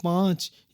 5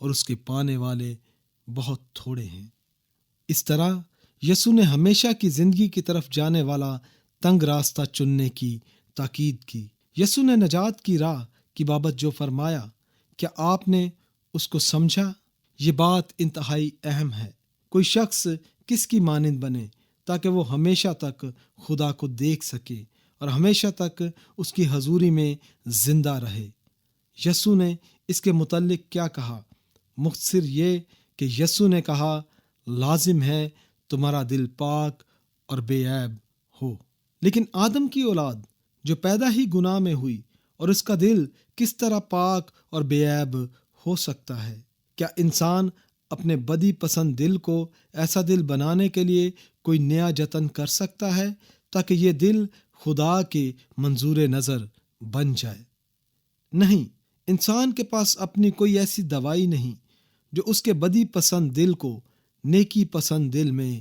اور اس کے پانے والے بہت تھوڑے ہیں۔ اس طرح یسوع نے ہمیشہ کی زندگی کی طرف جانے والا تنگ راستہ چننے کی تاکید کی۔ یسوع نے نجات کی راہ کی بابت جو فرمایا، کیا آپ نے اس کو سمجھا؟ یہ بات انتہائی اہم ہے۔ کوئی شخص کس کی مانند بنے تاکہ وہ ہمیشہ تک خدا کو دیکھ سکے اور ہمیشہ تک اس کی حضوری میں زندہ رہے۔ یسوع نے اس کے متعلق کیا کہا؟ مختصر یہ کہ یسوع نے کہا، لازم ہے تمہارا دل پاک اور بے عیب ہو۔ لیکن آدم کی اولاد جو پیدا ہی گناہ میں ہوئی، اور اس کا دل کس طرح پاک اور بے عیب ہو سکتا ہے؟ کیا انسان اپنے بدی پسند دل کو ایسا دل بنانے کے لیے کوئی نیا جتن کر سکتا ہے تاکہ یہ دل خدا کے منظور نظر بن جائے؟ نہیں، انسان کے پاس اپنی کوئی ایسی دوائی نہیں جو اس کے بدی پسند دل کو نیکی پسند دل میں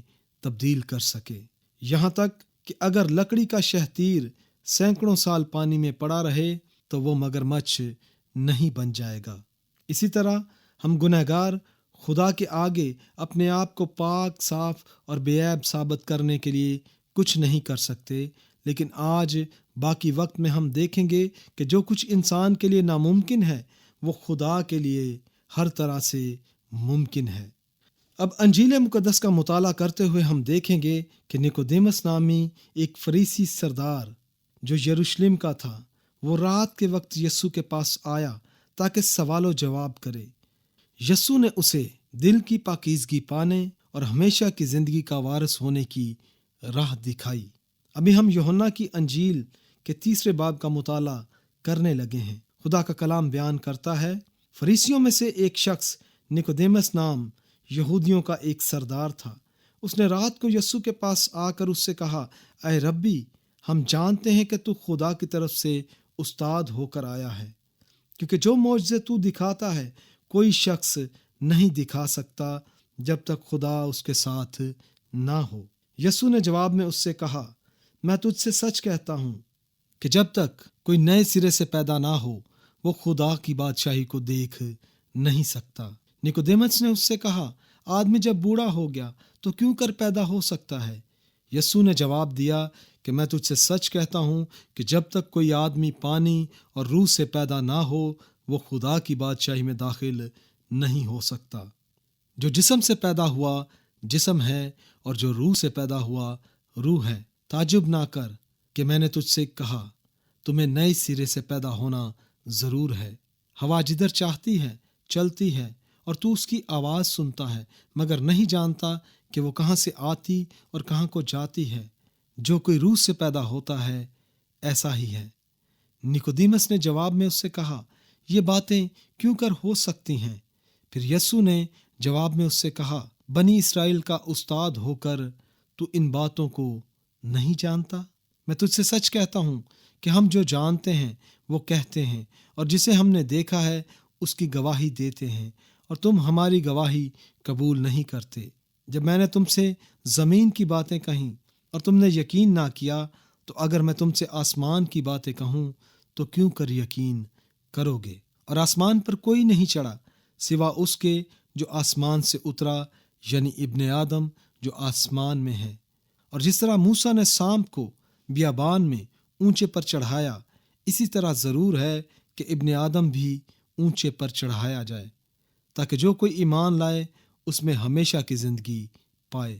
تبدیل کر سکے۔ یہاں تک کہ اگر لکڑی کا شہتیر سینکڑوں سال پانی میں پڑا رہے تو وہ مگرمچھ نہیں بن جائے گا۔ اسی طرح ہم گنہگار خدا کے آگے اپنے آپ کو پاک، صاف اور بے عیب ثابت کرنے کے لیے کچھ نہیں کر سکتے، لیکن آج باقی وقت میں ہم دیکھیں گے کہ جو کچھ انسان کے لیے ناممکن ہے وہ خدا کے لیے ہر طرح سے ممکن ہے۔ اب انجیل مقدس کا مطالعہ کرتے ہوئے ہم دیکھیں گے کہ نیکودیمس نامی ایک فریسی سردار جو یروشلم کا تھا، وہ رات کے وقت یسوع کے پاس آیا تاکہ سوال و جواب کرے۔ یسوع نے اسے دل کی پاکیزگی پانے اور ہمیشہ کی زندگی کا وارث ہونے کی راہ دکھائی۔ ابھی ہم یوحنا کی انجیل کے 3 باب کا مطالعہ کرنے لگے ہیں۔ خدا کا کلام بیان کرتا ہے، فریسیوں میں سے ایک شخص نیکودیمس نام یہودیوں کا ایک سردار تھا۔ اس نے رات کو یسوع کے پاس آ کر اس سے کہا، اے ربی، ہم جانتے ہیں کہ تو خدا کی طرف سے استاد ہو کر آیا ہے، کیونکہ جو معجزے تو دکھاتا ہے کوئی شخص نہیں دکھا سکتا جب تک خدا اس کے ساتھ نہ ہو۔ یسوع نے جواب میں اس سے کہا، میں تجھ سے سچ کہتا ہوں کہ جب تک کوئی نئے سرے سے پیدا نہ ہو وہ خدا کی بادشاہی کو دیکھ نہیں سکتا۔ نیکودیمس نے اس سے کہا، آدمی جب بوڑھا ہو گیا تو کیوں کر پیدا ہو سکتا ہے؟ یسوع نے جواب دیا کہ میں تجھ سے سچ کہتا ہوں کہ جب تک کوئی آدمی پانی اور روح سے پیدا نہ ہو وہ خدا کی بادشاہی میں داخل نہیں ہو سکتا۔ جو جسم سے پیدا ہوا جسم ہے اور جو روح سے پیدا ہوا روح ہے۔ تعجب نہ کر کہ میں نے تجھ سے کہا تمہیں نئے سرے سے پیدا ہونا ضرور ہے۔ ہوا جدھر چاہتی ہے چلتی ہے اور تو اس کی آواز سنتا ہے مگر نہیں جانتا کہ وہ کہاں سے آتی اور کہاں کو جاتی ہے۔ جو کوئی روح سے پیدا ہوتا ہے ایسا ہی ہے۔ نیکودیمس نے جواب میں اس سے کہا، یہ باتیں کیوں کر ہو سکتی ہیں؟ پھر یسوع نے جواب میں اس سے کہا، بنی اسرائیل کا استاد ہو کر تو ان باتوں کو نہیں جانتا؟ میں تجھ سے سچ کہتا ہوں کہ ہم جو جانتے ہیں وہ کہتے ہیں اور جسے ہم نے دیکھا ہے اس کی گواہی دیتے ہیں، اور تم ہماری گواہی قبول نہیں کرتے۔ جب میں نے تم سے زمین کی باتیں کہیں اور تم نے یقین نہ کیا، تو اگر میں تم سے آسمان کی باتیں کہوں تو کیوں کر یقین کرو گے؟ اور آسمان پر کوئی نہیں چڑھا سوا اس کے جو آسمان سے اترا، یعنی ابن آدم جو آسمان میں ہے۔ اور جس طرح موسیٰ نے سانپ کو بیابان میں اونچے پر چڑھایا، اسی طرح ضرور ہے کہ ابن آدم بھی اونچے پر چڑھایا جائے، تاکہ جو کوئی ایمان لائے اس میں ہمیشہ کی زندگی پائے۔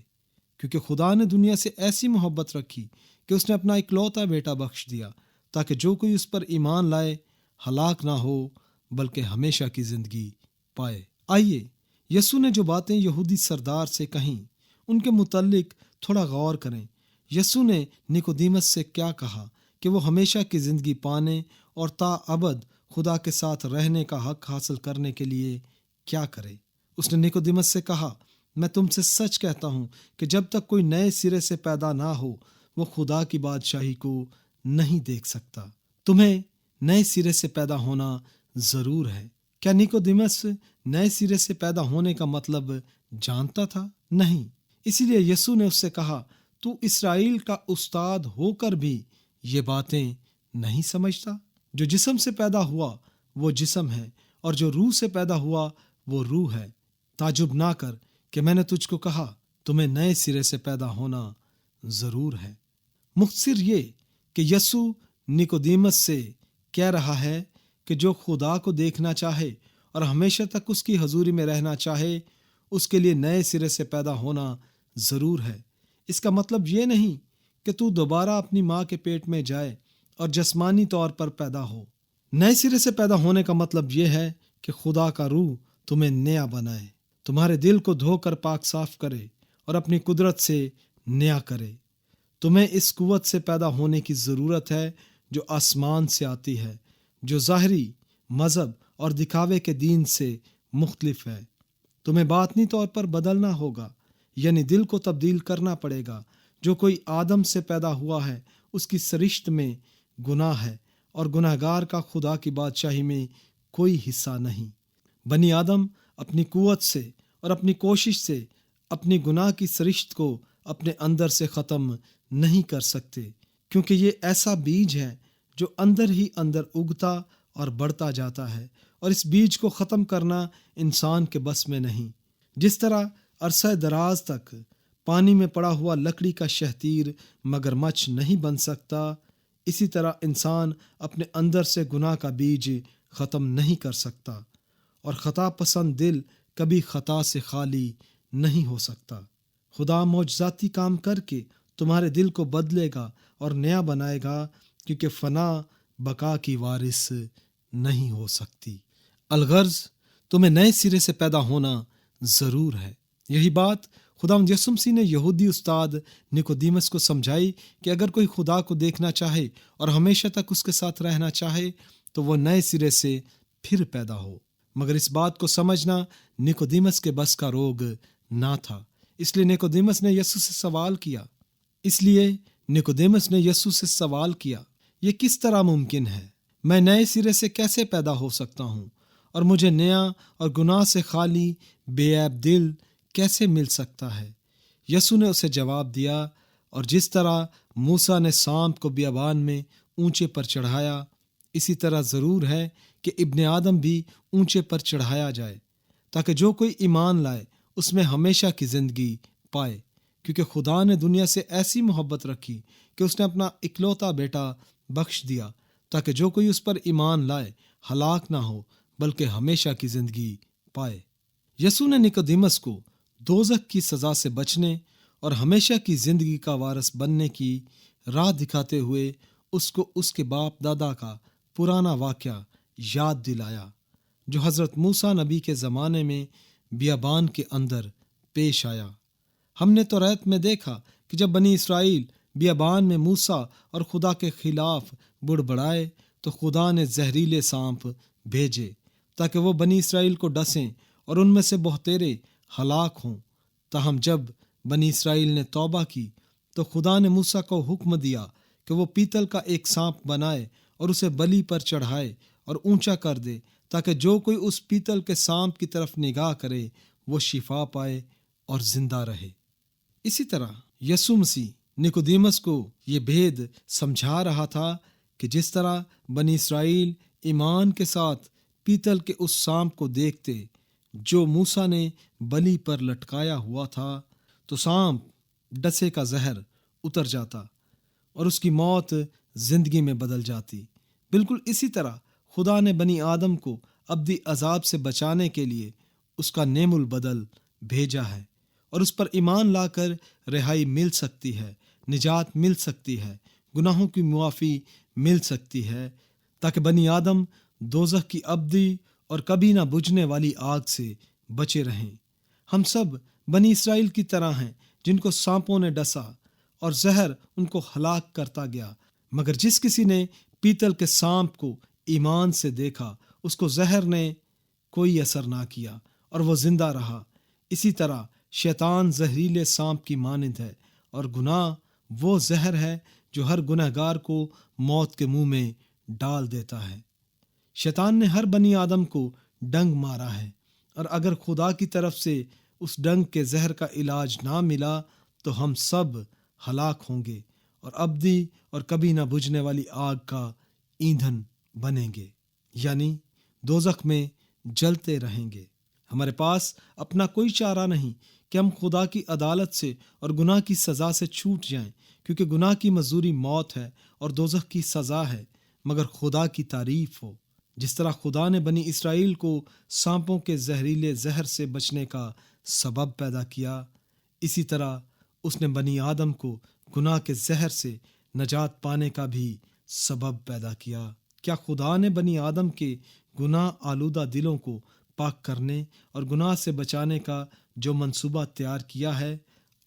کیونکہ خدا نے دنیا سے ایسی محبت رکھی کہ اس نے اپنا اکلوتا بیٹا بخش دیا، تاکہ جو کوئی اس پر ایمان لائے ہلاک نہ ہو بلکہ ہمیشہ کی زندگی پائے۔ آئیے یسوع نے جو باتیں یہودی سردار سے کہیں ان کے متعلق تھوڑا غور کریں۔ یسوع نے نیکودیمس سے کیا کہا کہ وہ ہمیشہ کی زندگی پانے اور تا ابد خدا کے ساتھ رہنے کا حق حاصل کرنے کے لیے کیا کرے۔ اس نے نیکودیمس سے کہا، میں تم سے سچ کہتا ہوں کہ جب تک کوئی نئے سرے سے پیدا نہ ہو وہ خدا کی بادشاہی کو نہیں دیکھ سکتا۔ تمہیں نئے سرے سے پیدا ہونا ضرور ہے۔ کیا نیکودیمس نئے سرے سے پیدا ہونے کا مطلب جانتا تھا؟ نہیں۔ اسی لیے یسوع نے اس سے کہا، تو اسرائیل کا استاد ہو کر بھی یہ باتیں نہیں سمجھتا؟ جو جسم سے پیدا ہوا وہ جسم ہے، اور جو روح سے پیدا ہوا وہ روح ہے۔ تعجب نہ کر کہ میں نے تجھ کو کہا تمہیں نئے سرے سے پیدا ہونا ضرور ہے۔ مختصر یہ کہ یسوع نیکودیمس سے کہہ رہا ہے کہ جو خدا کو دیکھنا چاہے اور ہمیشہ تک اس کی حضوری میں رہنا چاہے، اس کے لیے نئے سرے سے پیدا ہونا ضرور ہے۔ اس کا مطلب یہ نہیں کہ تو دوبارہ اپنی ماں کے پیٹ میں جائے اور جسمانی طور پر پیدا ہو۔ نئے سرے سے پیدا ہونے کا مطلب یہ ہے کہ خدا کا روح تمہیں نیا بنائے، تمہارے دل کو دھو کر پاک صاف کرے اور اپنی قدرت سے نیا کرے۔ تمہیں اس قوت سے پیدا ہونے کی ضرورت ہے جو آسمان سے آتی ہے، جو ظاہری مذہب اور دکھاوے کے دین سے مختلف ہے۔ تمہیں باطنی طور پر بدلنا ہوگا، یعنی دل کو تبدیل کرنا پڑے گا۔ جو کوئی آدم سے پیدا ہوا ہے اس کی سرشت میں گناہ ہے اور گناہ گار کا خدا کی بادشاہی میں کوئی حصہ نہیں۔ بنی آدم اپنی قوت سے اور اپنی کوشش سے اپنی گناہ کی سرشت کو اپنے اندر سے ختم نہیں کر سکتے، کیونکہ یہ ایسا بیج ہے جو اندر ہی اندر اگتا اور بڑھتا جاتا ہے، اور اس بیج کو ختم کرنا انسان کے بس میں نہیں۔ جس طرح عرصہ دراز تک پانی میں پڑا ہوا لکڑی کا شہتیر مگرمچھ نہیں بن سکتا، اسی طرح انسان اپنے اندر سے گناہ کا بیج ختم نہیں کر سکتا، اور خطا پسند دل کبھی خطا سے خالی نہیں ہو سکتا۔ خدا معجزاتی کام کر کے تمہارے دل کو بدلے گا اور نیا بنائے گا، کیونکہ فنا بقا کی وارث نہیں ہو سکتی۔ الغرض تمہیں نئے سرے سے پیدا ہونا ضرور ہے۔ یہی بات خداوند یسوع مسیح نے یہودی استاد نیکودیمس کو سمجھائی کہ اگر کوئی خدا کو دیکھنا چاہے اور ہمیشہ تک اس کے ساتھ رہنا چاہے تو وہ نئے سرے سے پھر پیدا ہو۔ مگر اس بات کو سمجھنا نیکودیمس کے بس کا روگ نہ تھا، اس لیے نیکودیمس نے یسوع سے سوال کیا، یہ کس طرح ممکن ہے؟ میں نئے سرے سے کیسے پیدا ہو سکتا ہوں، اور مجھے نیا اور گناہ سے خالی بے عیب دل کیسے مل سکتا ہے؟ یسوع نے اسے جواب دیا، اور جس طرح موسیٰ نے سانپ کو بیابان میں اونچے پر چڑھایا، اسی طرح ضرور ہے کہ ابن آدم بھی اونچے پر چڑھایا جائے، تاکہ جو کوئی ایمان لائے اس میں ہمیشہ کی زندگی پائے۔ کیونکہ خدا نے دنیا سے ایسی محبت رکھی کہ اس نے اپنا اکلوتا بیٹا بخش دیا، تاکہ جو کوئی اس پر ایمان لائے ہلاک نہ ہو بلکہ ہمیشہ کی زندگی پائے۔ یسوع نے نیکودیمس کو دوزخ کی سزا سے بچنے اور ہمیشہ کی زندگی کا وارث بننے کی راہ دکھاتے ہوئے اس کو اس کے باپ دادا کا پرانا واقعہ یاد دلایا، جو حضرت موسیٰ نبی کے زمانے میں بیابان کے اندر پیش آیا۔ ہم نے توریت میں دیکھا کہ جب بنی اسرائیل بیابان میں موسیٰ اور خدا کے خلاف بڑبڑائے تو خدا نے زہریلے سانپ بھیجے تاکہ وہ بنی اسرائیل کو ڈسیں اور ان میں سے بہتیرے ہلاک ہوں۔ تاہم جب بنی اسرائیل نے توبہ کی تو خدا نے موسیٰ کو حکم دیا کہ وہ پیتل کا ایک سانپ بنائے اور اسے بلی پر چڑھائے اور اونچا کر دے، تاکہ جو کوئی اس پیتل کے سانپ کی طرف نگاہ کرے وہ شفا پائے اور زندہ رہے۔ اسی طرح یسوع مسیح نیکودیمس کو یہ بھید سمجھا رہا تھا کہ جس طرح بنی اسرائیل ایمان کے ساتھ پیتل کے اس سانپ کو دیکھتے جو موسیٰ نے بلی پر لٹکایا ہوا تھا تو سانپ ڈسے کا زہر اتر جاتا اور اس کی موت زندگی میں بدل جاتی۔ بالکل اسی طرح خدا نے بنی آدم کو ابدی عذاب سے بچانے کے لیے اس کا نعم البدل بھیجا ہے، اور اس پر ایمان لا کر رہائی مل سکتی ہے، نجات مل سکتی ہے، گناہوں کی معافی مل سکتی ہے، تاکہ بنی آدم دوزخ کی ابدی اور کبھی نہ بجھنے والی آگ سے بچے رہیں۔ ہم سب بنی اسرائیل کی طرح ہیں جن کو سانپوں نے ڈسا اور زہر ان کو ہلاک کرتا گیا، مگر جس کسی نے پیتل کے سانپ کو ایمان سے دیکھا اس کو زہر نے کوئی اثر نہ کیا اور وہ زندہ رہا۔ اسی طرح شیطان زہریلے سانپ کی مانند ہے، اور گناہ وہ زہر ہے جو ہر گناہ گار کو موت کے منہ میں ڈال دیتا ہے۔ شیطان نے ہر بنی آدم کو ڈنگ مارا ہے، اور اگر خدا کی طرف سے اس ڈنگ کے زہر کا علاج نہ ملا تو ہم سب ہلاک ہوں گے اور ابدی اور کبھی نہ بجھنے والی آگ کا ایندھن بنیں گے، یعنی دوزخ میں جلتے رہیں گے۔ ہمارے پاس اپنا کوئی چارہ نہیں کہ ہم خدا کی عدالت سے اور گناہ کی سزا سے چھوٹ جائیں، کیونکہ گناہ کی مزدوری موت ہے اور دوزخ کی سزا ہے۔ مگر خدا کی تعریف ہو، جس طرح خدا نے بنی اسرائیل کو سانپوں کے زہریلے زہر سے بچنے کا سبب پیدا کیا، اسی طرح اس نے بنی آدم کو گناہ کے زہر سے نجات پانے کا بھی سبب پیدا کیا۔ کیا خدا نے بنی آدم کے گناہ آلودہ دلوں کو پاک کرنے اور گناہ سے بچانے کا جو منصوبہ تیار کیا ہے،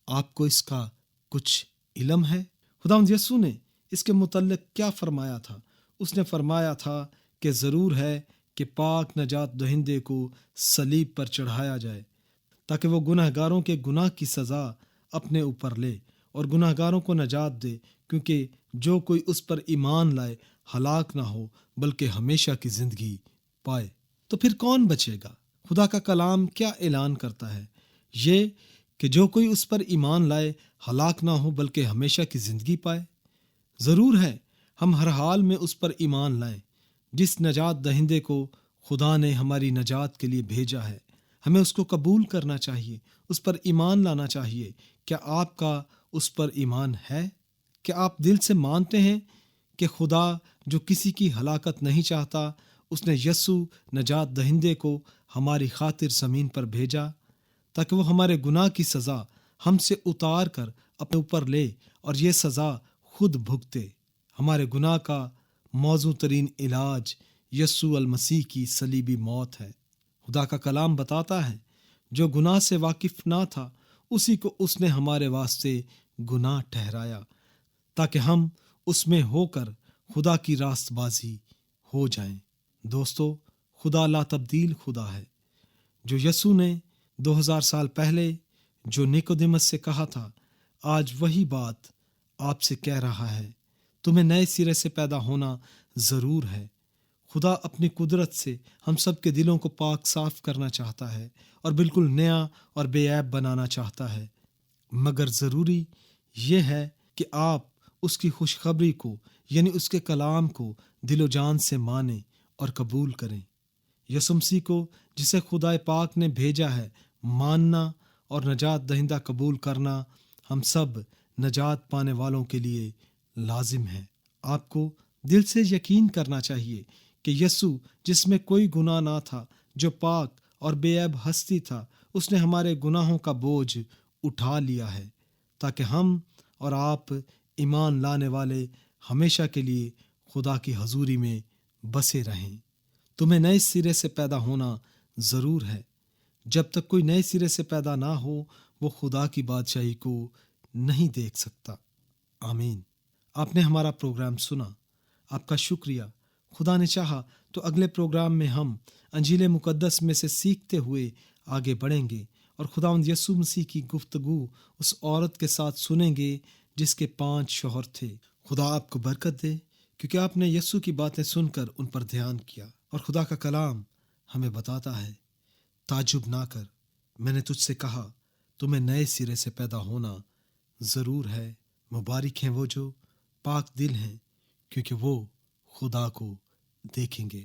آپ کو اس کا کچھ علم ہے؟ خداوند یسوع نے اس کے متعلق کیا فرمایا تھا؟ اس نے فرمایا تھا کہ ضرور ہے کہ پاک نجات دہندے کو صلیب پر چڑھایا جائے تاکہ وہ گناہ گاروں کے گناہ کی سزا اپنے اوپر لے اور گناہ گاروں کو نجات دے، کیونکہ جو کوئی اس پر ایمان لائے ہلاک نہ ہو بلکہ ہمیشہ کی زندگی پائے۔ تو پھر کون بچے گا؟ خدا کا کلام کیا اعلان کرتا ہے؟ یہ کہ جو کوئی اس پر ایمان لائے ہلاک نہ ہو بلکہ ہمیشہ کی زندگی پائے۔ ضرور ہے ہم ہر حال میں اس پر ایمان لائیں، جس نجات دہندے کو خدا نے ہماری نجات کے لیے بھیجا ہے۔ ہمیں اس کو قبول کرنا چاہیے، اس پر ایمان لانا چاہیے۔ کیا آپ کا اس پر ایمان ہے؟ کیا آپ دل سے مانتے ہیں کہ خدا جو کسی کی ہلاکت نہیں چاہتا، اس نے یسوع نجات دہندے کو ہماری خاطر زمین پر بھیجا تاکہ وہ ہمارے گناہ کی سزا ہم سے اتار کر اپنے اوپر لے اور یہ سزا خود بھگتے؟ ہمارے گناہ کا موزوں ترین علاج یسوع المسیح کی صلیبی موت ہے۔ خدا کا کلام بتاتا ہے جو گناہ سے واقف نہ تھا اسی کو اس نے ہمارے واسطے گناہ ٹھہرایا تاکہ ہم اس میں ہو کر خدا کی راست بازی ہو جائیں۔ دوستو، خدا لا تبدیل خدا ہے، جو یسوع نے 2000 سال پہلے جو نیکودیمس سے کہا تھا، آج وہی بات آپ سے کہہ رہا ہے۔ تمہیں نئے سرے سے پیدا ہونا ضرور ہے۔ خدا اپنی قدرت سے ہم سب کے دلوں کو پاک صاف کرنا چاہتا ہے اور بالکل نیا اور بے عیب بنانا چاہتا ہے، مگر ضروری یہ ہے کہ آپ اس کی خوشخبری کو یعنی اس کے کلام کو دل و جان سے مانیں اور قبول کریں۔ یسوع مسیح کو جسے خدا پاک نے بھیجا ہے ماننا اور نجات دہندہ قبول کرنا ہم سب نجات پانے والوں کے لیے لازم ہے۔ آپ کو دل سے یقین کرنا چاہیے کہ یسوع جس میں کوئی گناہ نہ تھا، جو پاک اور بے عیب ہستی تھا، اس نے ہمارے گناہوں کا بوجھ اٹھا لیا ہے تاکہ ہم اور آپ ایمان لانے والے ہمیشہ کے لیے خدا کی حضوری میں بسے رہیں۔ تمہیں نئے سرے سے پیدا ہونا ضرور ہے۔ جب تک کوئی نئے سرے سے پیدا نہ ہو وہ خدا کی بادشاہی کو نہیں دیکھ سکتا۔ آمین۔ آپ نے ہمارا پروگرام سنا، آپ کا شکریہ۔ خدا نے چاہا تو اگلے پروگرام میں ہم انجیل مقدس میں سے سیکھتے ہوئے آگے بڑھیں گے اور خداوند یسوع مسیح کی گفتگو اس عورت کے ساتھ سنیں گے جس کے 5 شوہر تھے۔ خدا آپ کو برکت دے، کیونکہ آپ نے یسوع کی باتیں سن کر ان پر دھیان کیا، اور خدا کا کلام ہمیں بتاتا ہے، تعجب نہ کر، میں نے تجھ سے کہا تمہیں نئے سرے سے پیدا ہونا ضرور ہے۔ مبارک ہیں وہ جو پاک دل ہیں، کیونکہ وہ خدا کو دیکھیں گے۔